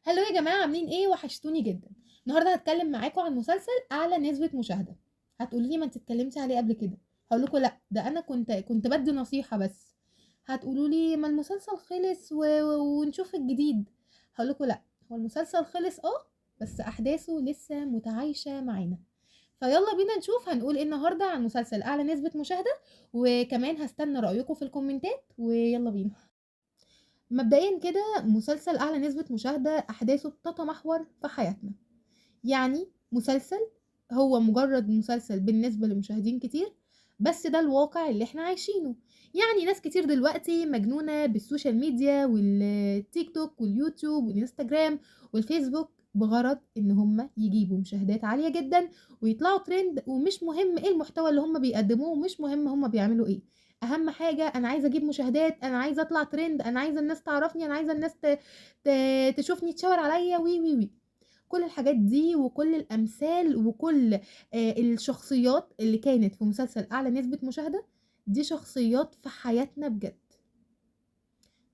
هلو يا جماعة، عاملين ايه؟ وحشتوني جدا. النهارده هتكلم معاكم عن مسلسل اعلى نسبة مشاهدة. هتقولي لي ما انت اتكلمتي عليه قبل كده. هقول لكم لا، ده انا كنت بدي نصيحة بس. هتقولوا لي ما المسلسل خلص ونشوف الجديد. هقول لكم لا، هو المسلسل خلص بس احداثه لسه متعايشة معانا. فيلا بينا نشوف هنقول ايه النهارده عن مسلسل اعلى نسبة مشاهدة. وكمان هستنى رأيكم في الكومنتات، ويلا بينا. مبدئيا كده، مسلسل اعلى نسبة مشاهدة احداثه بتتمحور في حياتنا. يعني مسلسل، هو مجرد مسلسل بالنسبة لمشاهدين كتير، بس ده الواقع اللي احنا عايشينه. يعني ناس كتير دلوقتي مجنونة بالسوشيال ميديا والتيك توك واليوتيوب والانستجرام والفيسبوك بغرض ان هم يجيبوا مشاهدات عالية جدا ويطلعوا ترند، ومش مهم ايه المحتوى اللي هم بيقدموه، ومش مهم هم بيعملوا ايه. اهم حاجة انا عايزة اجيب مشاهدات، انا عايزة اطلع ترند، انا عايزة الناس تعرفني، انا عايزة الناس تشوفني، تشاور عليا، وي وي وي. كل الحاجات دي وكل الأمثال وكل الشخصيات اللي كانت في مسلسل أعلى نسبة مشاهدة، دي شخصيات في حياتنا بجد.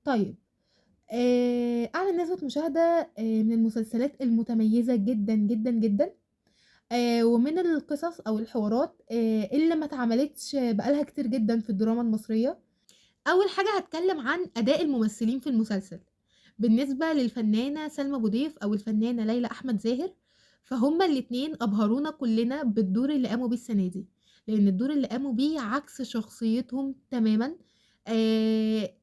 طيب، أعلى نسبة مشاهدة من المسلسلات المتميزة جدا جدا جدا. ومن القصص أو الحوارات اللي ما اتعملتش بقالها كتير جدا في الدراما المصرية. أول حاجة هتكلم عن أداء الممثلين في المسلسل. بالنسبة للفنانة سلمى أبو ضيف أو الفنانة ليلى أحمد زاهر، فهما الاتنين أبهرونا كلنا بالدور اللي قاموا بيه السنة دي، لأن الدور اللي قاموا بيه عكس شخصيتهم تماما.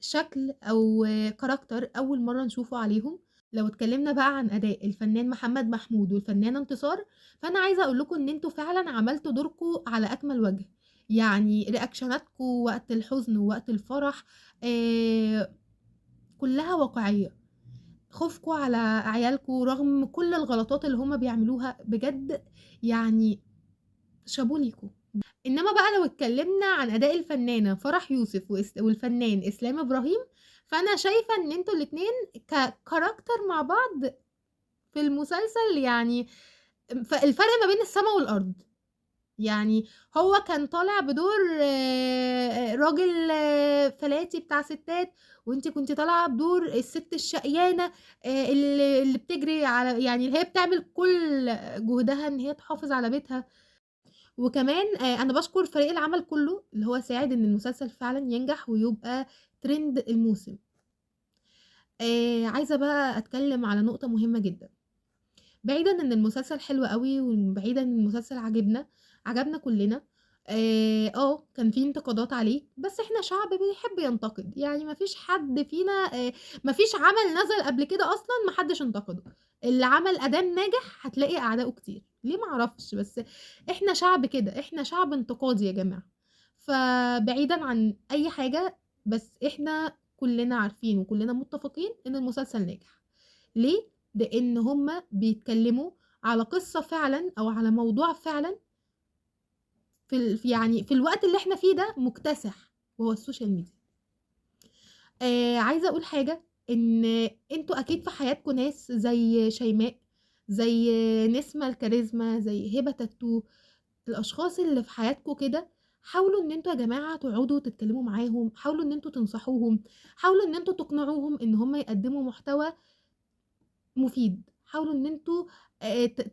شكل أو كاركتر أول مرة نشوفه عليهم. لو اتكلمنا بقى عن أداء الفنان محمد محمود والفنانة انتصار، فأنا عايزة أقول لكم إن انتوا فعلا عملتوا دوركم على أكمل وجه. يعني رياكشناتكم وقت الحزن ووقت الفرح كلها واقعية. خوفكم على عيالكم رغم كل الغلطات اللي هما بيعملوها بجد، يعني شابو ليكم. انما بقى لو اتكلمنا عن اداء الفنانة فرح يوسف والفنان اسلام ابراهيم، فانا شايفة ان انتوا الاتنين ككاركتر مع بعض في المسلسل، يعني الفرق ما بين السماء والارض. يعني هو كان طالع بدور راجل فلاتي بتاع ستات، وانت كنت طالعه بدور الست الشقيانه، اللي بتجري على، يعني اللي هي بتعمل كل جهدها ان هي تحافظ على بيتها. وكمان انا بشكر فريق العمل كله اللي هو ساعد ان المسلسل فعلا ينجح ويبقى ترند الموسم. عايزه بقى اتكلم على نقطه مهمه جدا. بعيدا ان المسلسل حلو قوي، وبعيدا ان المسلسل عجبنا كلنا. كان في انتقادات عليه، بس احنا شعب بيحب ينتقد. يعني مفيش حد فينا مفيش عمل نزل قبل كده اصلا محدش انتقده. اللي عمل اداء ناجح هتلاقي اعدائه كتير، ليه معرفش، بس احنا شعب كده، احنا شعب انتقادي يا جماعة. فبعيدا عن اي حاجة، بس احنا كلنا عارفين وكلنا متفقين ان المسلسل ناجح. ليه؟ لان هما بيتكلموا على قصة فعلا او على موضوع فعلا يعني في الوقت اللي احنا فيه ده مكتسح، وهو السوشيال ميديا. عايزة اقول حاجة، ان انتوا اكيد في حياتكم ناس زي شيماء، زي نسمة الكاريزما، زي هبة تاتو. الاشخاص اللي في حياتكم كده، حاولوا ان انتوا يا جماعة تقعدوا تتكلموا معاهم، حاولوا ان انتوا تنصحوهم، حاولوا ان انتوا تقنعوهم ان هم يقدموا محتوى مفيد. حاولوا ان انتوا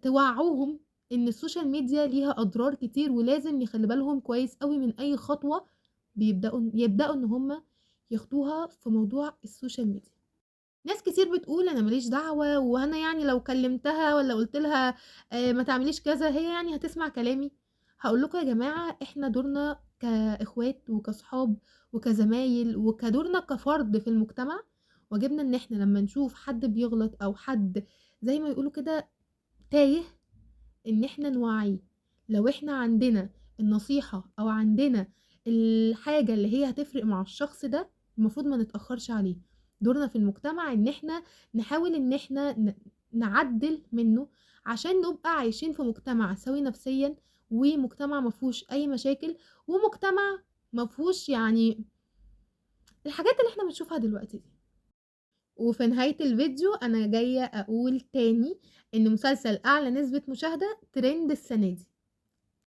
توعوهم ان السوشيال ميديا ليها اضرار كتير، ولازم يخلي بالهم كويس قوي من اي خطوة يبدأوا ان هم ياخدوها في موضوع السوشيال ميديا. ناس كتير بتقول انا ماليش دعوة، وانا يعني لو كلمتها ولا قلت لها ما تعمليش كذا، هي يعني هتسمع كلامي. هقول لكم يا جماعة، احنا دورنا كاخوات وكصحاب وكزمايل، وكدورنا كفرد في المجتمع. واجبنا ان احنا لما نشوف حد بيغلط او حد زي ما يقولوا كده تايه، ان احنا نوعيه. لو احنا عندنا النصيحة او عندنا الحاجة اللي هي هتفرق مع الشخص ده، المفروض ما نتأخرش عليه. دورنا في المجتمع ان احنا نحاول ان احنا نعدل منه، عشان نبقى عايشين في مجتمع سوي نفسيا، ومجتمع مفهوش اي مشاكل، ومجتمع مفهوش يعني الحاجات اللي احنا بنشوفها دلوقتي دي. وفي نهاية الفيديو أنا جاية أقول تاني إن مسلسل أعلى نسبة مشاهدة ترند السنة دي.